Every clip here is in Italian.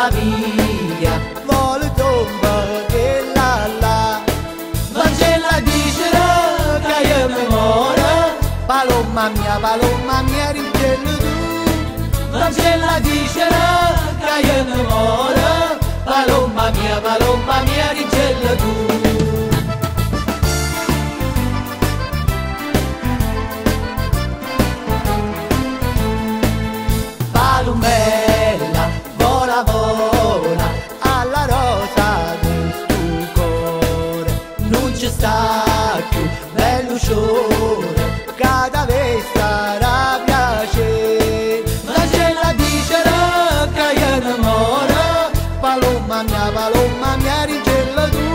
la via, vuole tomba che là. Marcella dicere che io mi muore, Palomma mia, ringello tu. Marcella dicere che io mi muore, palomma mia, rigella tu. Palomella, vola vola, Alla rosa del tuo cuore, non ci sta più bello sciore, cada vez sarà piacere. Marcella dicere che io mi muore, Palomma mia, ringello tu.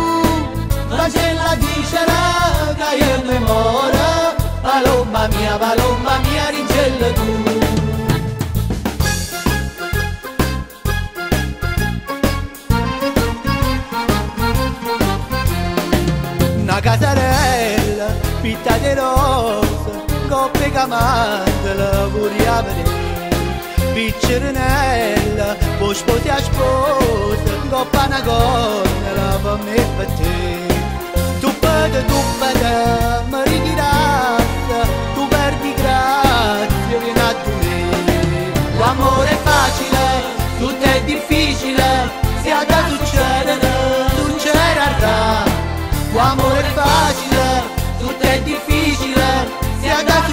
Marcella dicere che io mi muore, palomma mia, rigella tu. Una casarella, pitta di rose, coppe camandela pure a vedere. Piccirinella, poi sposi a sposa, coppa una gonna per me e per te. Tu pede, mi ritirassa, tu perdi grazia, vieni a me. L'amore è facile, tutto è difficile, sia da succederà. L'amore è facile, tutto è difficile, sia da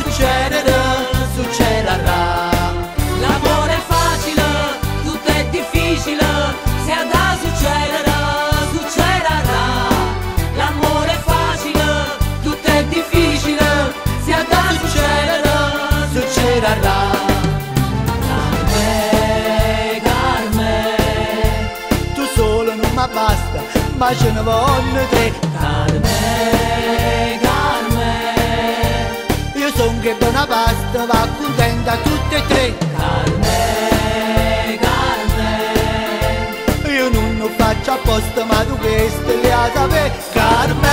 succederà. L'amore è facile, tutto è difficile, sia da succederà. L'amore è facile, tutto è difficile, sia da succederà. Carmen, Tu solo non mi basta, ma ce ne vogliono tre. Carmen, Io son che buona pasta, va contenta tutte e tre. Carmen, Io non lo faccio apposta, ma tu queste le hai sapere. Carmen,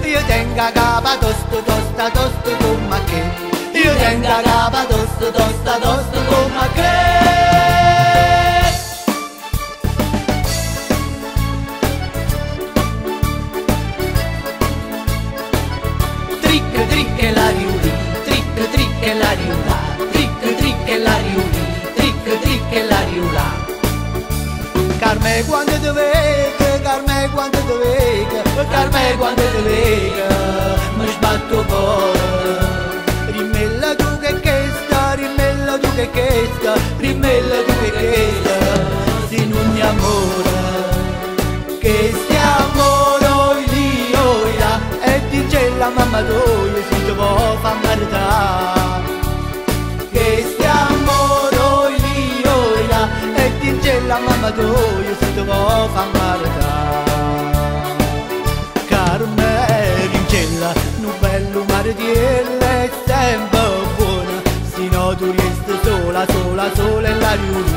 io tengo a capa tosta come che. Io tengo a capa tosta come che. Tric e la riuli, tric e la riula, tric e la riuli, tric e la riula. Carmen quando ti vedo, Carmen quando ti vedo, Carmen quando ti vedo, mi sbatto cuore. Rimmella tu che sta, rimmella tu che sta, rimmella tu che sta, si non mi amore, che stiamo noi lì, oh là, e dice la mamma tua, si ti può far maritare. Che stiamo noi lì, oh là, e dice la mamma tua, si ti può far maritare. Carmen, rincella, un bello maritiello è sempre buono, se no tu resti sola e la riuni,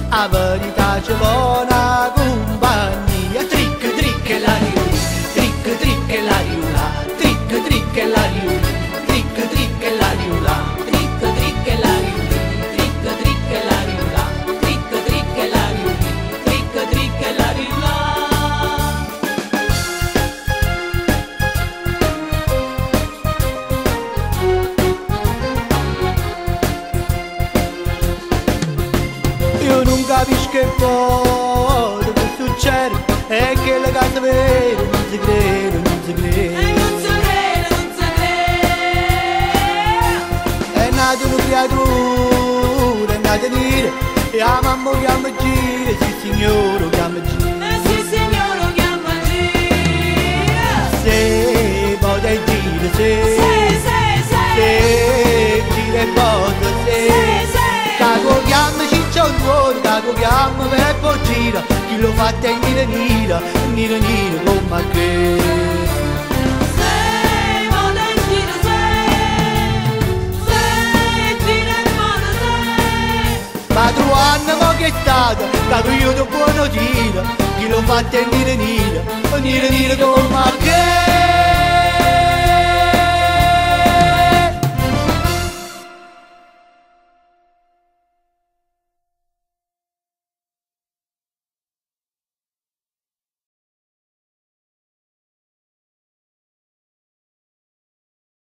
a verità ci vuole una compagnia. Tric e la riuli, tric e la riula, tric e la riuli, tric e la riula, tric e la riuli, tric e la riula, tric e la riuli, tric e la riula. Io non capisco che cosa può succedere, è che le cose vere non si crede, non si crede. Non si crede. È nata una creatura, è nata a dire, e la mamma chiama gira, sì signore chiama gira. Sì signore chiama gira. Se poi gira, se gira e poi se. Cago chiama ciccia un cuore, cago chiama per poi gira, chi lo fa te nira come che. Sei volentino sei gira e modo sei. Ma 3 anni mo che è stato, cago io da buono tiro, chi lo fa te nira come che.